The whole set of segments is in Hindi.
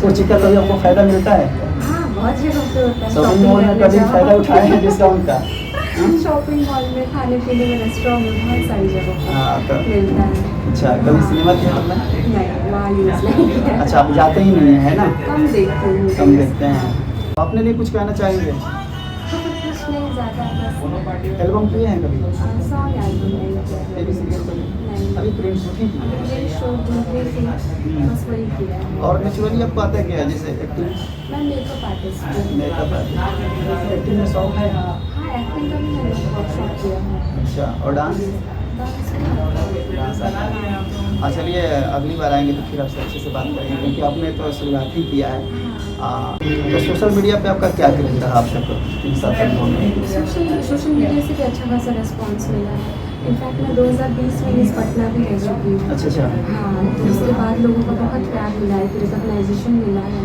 चिकन का भी आपको फ़ायदा मिलता है? हाँ, बहुत जगह पे होता है। शॉपिंग मॉल में कभी फ़ायदा उठाए हैं डिस्काउंट का? शॉपिंग मॉल में, खाने पीने में, रेस्टोरेंट में बहुत सारी जगह हाँ, तो पे मिलता है। अच्छा, कभी सिनेमा थिएटर में? नहीं, वहाँ यूज़ नहीं किया। अच्छा, आप जाते ही नहीं हैं, है ना? कम देखती हूँ। कम देखते हैं। अपने लिए कुछ कहना चाहेंगे? कुछ नहीं ज़्यादा, बस एल्बम किए हैं कभी? सॉन्ग एल्बम नहीं किया। टीवी सीरियल कभी? नहीं। अभी प्रिंट शूटिंग की है? मेरे शो दूसरे से बस वही किया है। और नेचुरली आपको आता है क्या, जैसे एक्टिंग? मैं मेकअप आर्टिस्ट हूँ। मेकअप आर्टिस्ट, एक्टिंग में शौक है? हाँ, एक्टिंग का भी मैंने वर्कशॉप किया है। अच्छा, और डांस? डांस आता है। हाँ, चलिए अगली बार आएंगे तो फिर आपसे अच्छे से बात करेंगे, क्योंकि आपने तो शुरुआत ही किया है। तो सोशल मीडिया पे आपका क्या क्रेज रहा अब तक इन 7 सालों में? सोशल मीडिया से भी अच्छा खासा रिस्पॉन्स मिला है। इनफैक्ट मैं 2020 में मिस पटना भी रह चुकी हूँ। अच्छा। हाँ, तो उसके बाद लोगों का बहुत प्यार मिला है, रिकॉग्नाइजेशन मिला है,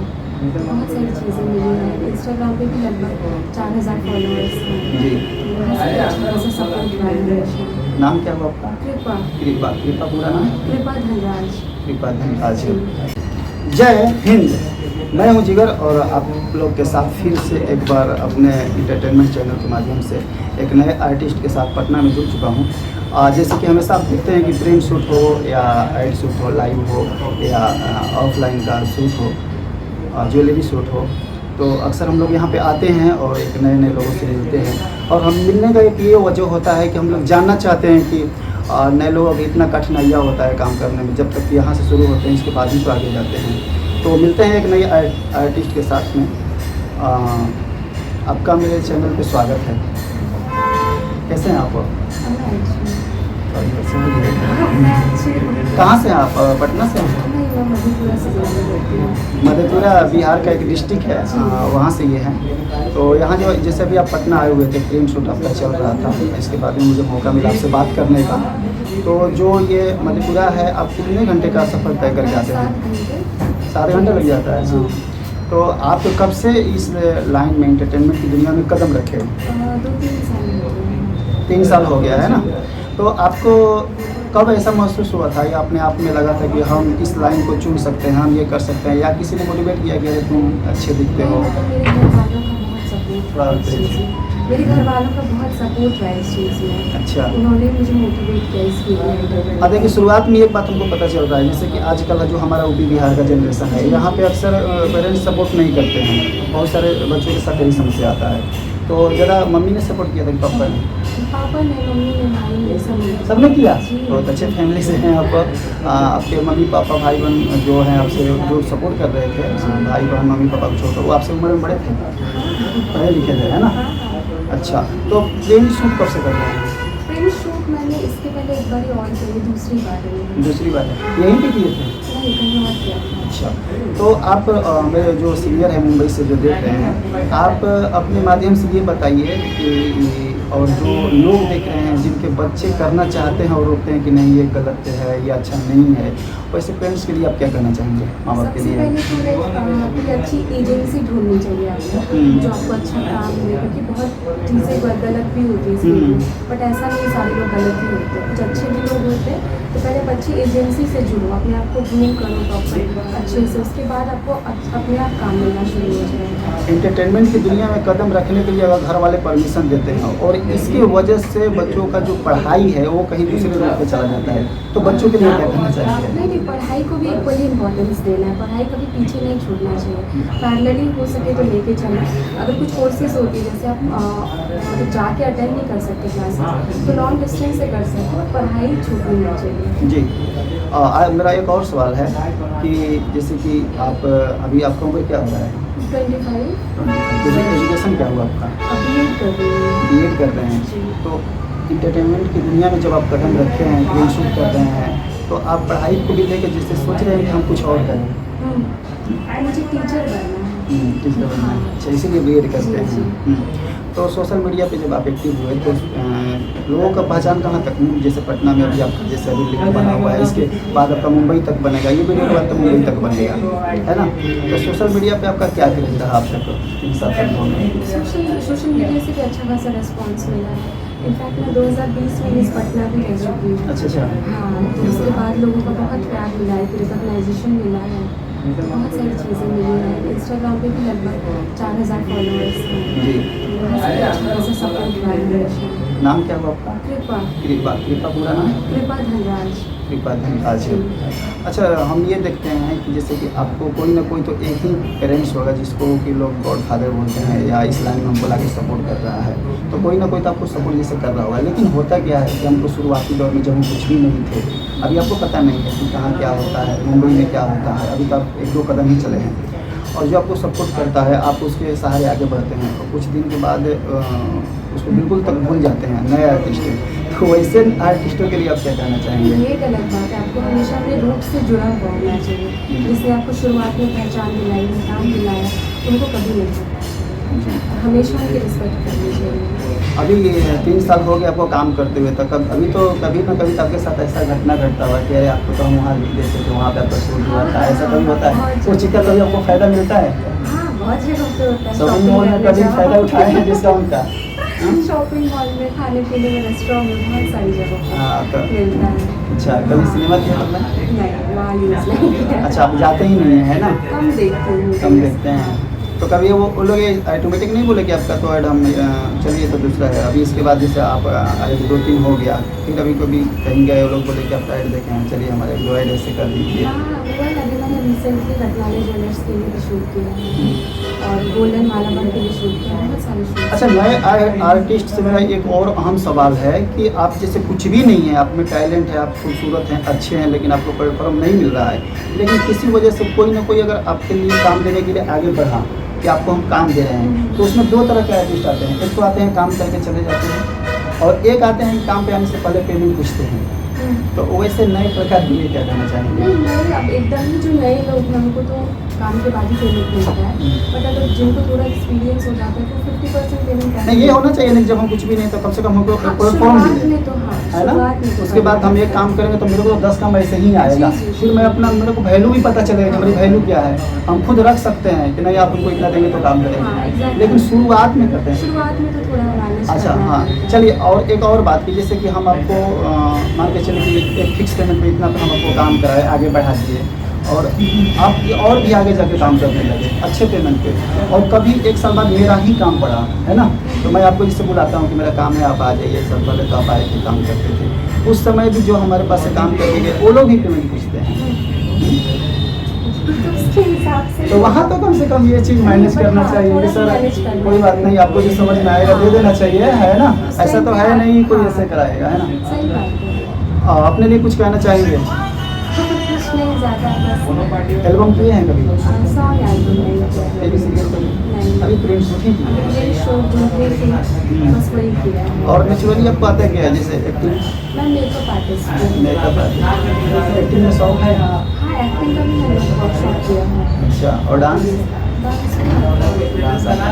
बहुत सारी चीज़ें मिली हैं। इंस्टाग्राम पे भी लगभग 4000 फॉलोअर्स हैं। जी। वहाँ से भी अच्छा खासा सपोर्ट मिला है मुझे। नाम क्या हुआ आपका? कृपा। कृपा। कृपा पूरा नाम? कृपा धनराज। कृपा धनराज। जय हिंद। मैं हूं जिगर और आप लोग के साथ फिर से एक बार अपने इंटरटेनमेंट चैनल के माध्यम से एक नए आर्टिस्ट के साथ पटना में जुड़ चुका हूं। जैसे कि हमेशा आप देखते हैं कि प्रिंट शूट हो या एड शूट हो, लाइव हो या ऑफलाइन का शूट हो, ज्वेलरी शूट हो, तो अक्सर हम लोग यहाँ पे आते हैं और एक नए नए लोगों से मिलते हैं। और हम मिलने का एक ये वजह होता है कि हम लोग जानना चाहते हैं कि नए लोग अभी इतना कठिनाइयाँ होता है काम करने में, जब तक यहाँ से शुरू होते हैं इसके बाद ही तो आगे जाते हैं। तो मिलते हैं एक नए आर्टिस्ट के साथ में। आपका मेरे चैनल पे स्वागत है। कैसे हैं आप? कहाँ से हैं आप? पटना से हैं? मधेपुरा बिहार का एक डिस्ट्रिक्ट है, वहाँ से ये हैं। तो यहाँ जो जैसे अभी आप पटना आए हुए थे, प्रिंट शूट आपका चल रहा था, इसके बाद में मुझे मौका मिला आपसे बात करने का। तो जो ये मधेपुरा है, आप कितने घंटे का सफ़र तय करके आते हैं? 7 घंटे लग जाता है। हाँ। तो आप कब से इस लाइन में, एंटरटेनमेंट की दुनिया में कदम रखे? 3 साल हो गया है ना। तो आपको कब ऐसा महसूस हुआ था या अपने आप में लगा था कि हम इस लाइन को चुन सकते हैं, हम ये कर सकते हैं, या किसी ने मोटिवेट किया कि तुम अच्छे दिखते हो? मेरे घर वालों का बहुत सपोर्ट रहा है इस चीज़ में। अच्छा। उन्होंने मुझे मोटिवेट किया इस फील्ड में। देखिए, शुरुआत में एक बात हमको पता चल रहा है, जैसे कि आजकल जो हमारा यूपी बिहार का जनरेशन है, यहाँ पे अक्सर पेरेंट्स सपोर्ट नहीं करते हैं। बहुत सारे बच्चों के साथ यही समस्या आता है। तो ज़रा मम्मी ने सपोर्ट किया था कि पापा ने? पापा ने, मम्मी ने, भाई ने, सबने किया। बहुत अच्छे फैमिली से हैं आप। आपके मम्मी पापा भाई बहन जो हैं आपसे जो सपोर्ट कर रहे थे, भाई बहन मम्मी पापा को छोड़कर, वो आपसे उम्र में बड़े थे, पढ़े लिखे थे, है ना? अच्छा, तो प्रिंट शूट कब से कर रहे हैं? प्रिंट शूट मैंने इसके पहले एक बार और किया, दूसरी बार है। दूसरी बार है? यहीं पे किए थे? नहीं, कहीं और किया था। अच्छा, तो आप मेरे जो सीनियर हैं मुंबई से जो देख रहे हैं, आप अपने माध्यम से ये बताइए कि और जो लोग देख रहे हैं जिनके बच्चे करना चाहते हैं और रोकते हैं कि नहीं ये गलत है, ये अच्छा नहीं है, वैसे पेरेंट्स के लिए आप क्या करना चाहेंगे, माँ बाप के लिए? सबसे पहले तो कोई अच्छी एजेंसी ढूंढनी चाहिए आपको जो आपको अच्छा काम दे, क्योंकि बहुत चीज़ें गलत भी होती है इसमें, बट ऐसा नहीं सारे लोग गलत ही होते हैं, कुछ अच्छे भी लोग होते हैं। तो पहले आप अच्छी एजेंसी से जुड़ो, अपने आप को ग्रूम करो प्रॉपर अच्छे से, उसके बाद आपको अपने आप काम मिलना शुरू हो जाएगा। एंटरटेनमेंट की दुनिया में कदम रखने के लिए अगर घर वाले परमिशन देते हैं और इसकी वजह से बच्चों का जो पढ़ाई है वो कहीं दूसरे रूप में चला जाता है, तो बच्चों के लिए क्या करना चाहिए? नहीं, पढ़ाई को भी इक्वली इम्पोर्टेंस देना है, पढ़ाई कभी पीछे नहीं छूटना चाहिए, पैरेलली हो सके तो लेके चलना। अगर कुछ कोर्सेज होती है जैसे आप जाके अटेंड नहीं कर सकते क्लासेस, तो लॉन्ग डिस्टेंस से कर सकते हो, पढ़ाई छूटनी नहीं चाहिए। जी। मेरा एक और सवाल है कि जैसे कि आप अभी आपका उम्र क्या हो रहा है? 25। एजुकेशन क्या हुआ आपका? अब बीएड कर रही हूँ। बीएड कर रहे हैं। तो इंटरटेनमेंट की दुनिया में जब आप कदम रखे हैं, प्रिंट शूट कर रहे हैं, तो आप पढ़ाई को भी लेकर जैसे सोच रहे हैं कि हम कुछ और करें? मुझे टीचर बनना है। टीचर बनना है। अच्छा, इसीलिए बीएड करते हैं। तो सोशल मीडिया पे जब आप एक्टिव हुए तो लोगों का पहचान कहाँ तक, जैसे पटना में अभी आपका जैसे अभी लिंक बना हुआ है, इसके बाद आपका मुंबई तक बनेगा, ये वीडियो के बाद तो मुंबई तक बनेगा, है ना? तो सोशल मीडिया पे आपका क्या क्रेज रहा आप तक 3 साल में? सोशल मीडिया से भी अच्छा खासा रिस्पॉन्स मिला है। इनफैक्ट मैं 2020 में मिस पटना भी रह चुकी हूँ। अच्छा। हाँ, तो उसके बाद लोगों का बहुत प्यार मिला है, रिकॉग्नाइजेशन मिला है, बहुत सारी चीज़ें मिली हैं। इंस्टाग्राम पे भी लगभग 4000 फॉलोअर्स हैं। जी। वहाँ से अच्छा खासा सपोर्ट हुआ है हमेशा। नाम क्या हुआ आपका? कृपा कृपा। कृपा पूरा नाम? कृपा धनराज। कृपा धनराज। अच्छा, हम ये देखते हैं कि जैसे कि आपको कोई ना कोई तो एक ही पेरेंट्स होगा जिसको कि लोग गॉड फादर बोलते हैं या इस्लाम में हमको लाके सपोर्ट कर रहा है, तो कोई ना कोई तो आपको सपोर्ट जैसे कर रहा होगा। लेकिन होता क्या है कि हमको शुरुआती दौर में जब हम कुछ भी नहीं थे, अभी आपको पता नहीं है कि कहाँ क्या होता है, मुंबई में क्या होता है, अभी तो आप 1-2 कदम ही चले हैं, और जो आपको सपोर्ट करता है आप उसके सहारे आगे बढ़ते हैं और कुछ दिन के बाद उसको बिल्कुल तक भूल जाते हैं नए आर्टिस्ट हैं। तो वैसे आर्टिस्टों के लिए आप क्या कहना चाहेंगे? ये गलत बात है। आपको हमेशा अपने रूट से जुड़ा हुआ होना चाहिए। जिससे आपको शुरुआत में पहचान दिलाई, मुकाम दिलाया, उनको कभी नहीं पता। हमेशा उनकी रिस्पेक्ट करनी चाहिए। अभी 3 साल हो गए आपको काम करते हुए, तक अभी तो कभी ना कभी तो आपके साथ ऐसा घटना घटता हुआ कि अरे आपको तो हम वहाँ लिख देते थे, वहाँ पे आपका शूट हुआ था, ऐसा कभी होता है? वो चीज़ का कभी आपको फ़ायदा मिलता है? हाँ, बहुत जगह पे होता है। शॉपिंग मॉल में कभी फ़ायदा उठाए हैं डिस्काउंट का? शॉपिंग मॉल में, खाने पीने में, रेस्टोरेंट में, बहुत सारी जगह हाँ, तो मिलता है। अच्छा, कभी सिनेमा थिएटर में? नहीं, वहाँ यूज़ नहीं किया। अच्छा, आप जाते ही नहीं है ना? कम देखती हूँ। कम देखते हैं। तो कभी वो लोग ये ऑटोमेटिक नहीं बोले कि आपका तो ऐड हम चलिए तो दूसरा है, अभी इसके बाद जैसे आप 2-3 हो गया, फिर कभी कभी कहीं गए वो लोग बोले कि आपका ऐड देखें हम, चलिए हमारे 2 ऐड ऐसे कर दीजिए? हाँ, हुआ है। अभी मैंने रिसेंटली रत्नालय ज्वेलर्स के लिए भी शूट किया है और गोल्डन मालाबार के लिए शूट किया है, बहुत सारे शूट। अच्छा, नए आर्टिस्ट से मेरा एक और अहम सवाल है कि आप जैसे कुछ भी नहीं है, आप में टैलेंट है, आप खूबसूरत हैं, अच्छे हैं, लेकिन आपको प्लेटफॉर्म नहीं मिल रहा है, लेकिन किसी वजह से कोई ना कोई अगर आपके लिए काम देने के लिए आगे बढ़ा कि आपको हम काम दे रहे हैं, तो उसमें 2 तरह के आर्टिस्ट आते हैं। एक तो आते हैं काम करके चले जाते हैं, और एक आते हैं काम पे आने से पहले पेमेंट पूछते हैं। तो वैसे नए प्रकार के लिए क्या कहना चाहेंगे? नहीं, नए अब एकदम ही जो नए लोग हैं उनको तो काम के बाद ही पेमेंट मिलता है, बट अगर जिनको थोड़ा एक्सपीरियंस हो जाता है तो 50% पेमेंट नहीं, ये होना चाहिए नहीं, जब हम कुछ भी नहीं तो कम से कम हमको प्लेटफॉर्म मिले, तो हाँ, है ना? शुरुआत में तो उसके बाद हम एक काम करेंगे तो मेरे को 10 काम ऐसे ही आएगा, जी, जी। फिर मैं अपना मेरे को वैल्यू भी पता चलेगा कि मेरी वैल्यू क्या है, हम खुद रख सकते हैं कि नहीं आप हमको इतना देंगे तो काम हाँ, करेंगे, exactly। लेकिन शुरुआत में करते हैं। शुरुआत में तो थोड़ा मैनेज अच्छा, करना हाँ, पड़ता है। चलिए, और एक और बात की जैसे कि हम आपको मान के चलिए कि एक फिक्स पेमेंट में इतना पर हम आपको काम कराए, आगे बढ़ा दिए, और आप ये और भी आगे जाके काम करने लगे अच्छे पेमेंट पे, और कभी 1 साल बाद मेरा ही काम पड़ा, है ना, तो मैं आपको जिससे बुलाता हूँ कि मेरा काम है आप आ जाइए, सब पहले तो आप आए थे काम करते थे, उस समय भी जो हमारे पास से काम करके गए वो लोग ही पेमेंट पूछते हैं। तो उसके हिसाब से तो वहाँ तो कम से कम ये चीज़ मैनेज करना चाहिए कि सर कोई बात नहीं, आपको जो समझ में आएगा दे देना चाहिए, है ना? ऐसा तो है नहीं कोई ऐसे कराएगा, है ना? सही बात है। अपने लिए कुछ कहना चाहेंगे? कुछ नहीं ज़्यादा, बस एल्बम किए हैं कभी? सॉन्ग एल्बम नहीं किया। टीवी सीरियल कभी? नहीं। अभी प्रिंट शूटिंग की? मेरे शो दूसरे से बस वही किया है। और नेचुरली आपको आता है क्या, जैसे एक्टिंग? मैं मेकअप आर्टिस्ट हूँ। मेकअप आर्टिस्ट, एक्टिंग में शौक है? हाँ, एक्टिंग का भी मैंने वर्कशॉप किया है। अच्छा, और डांस? डांस आता है?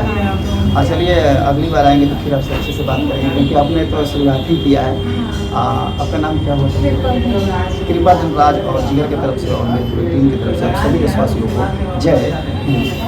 हाँ, चलिए अगली बार आएंगे तो फिर आपसे अच्छे से बात करेंगे, क्योंकि आपने तो शुरुआत ही किया है। आपका नाम क्या हुआ? कृपा धनराज, और जिगर की तरफ से और मेरी पूरी टीम की तरफ से आप सभी देशवासियों को जय हिंद।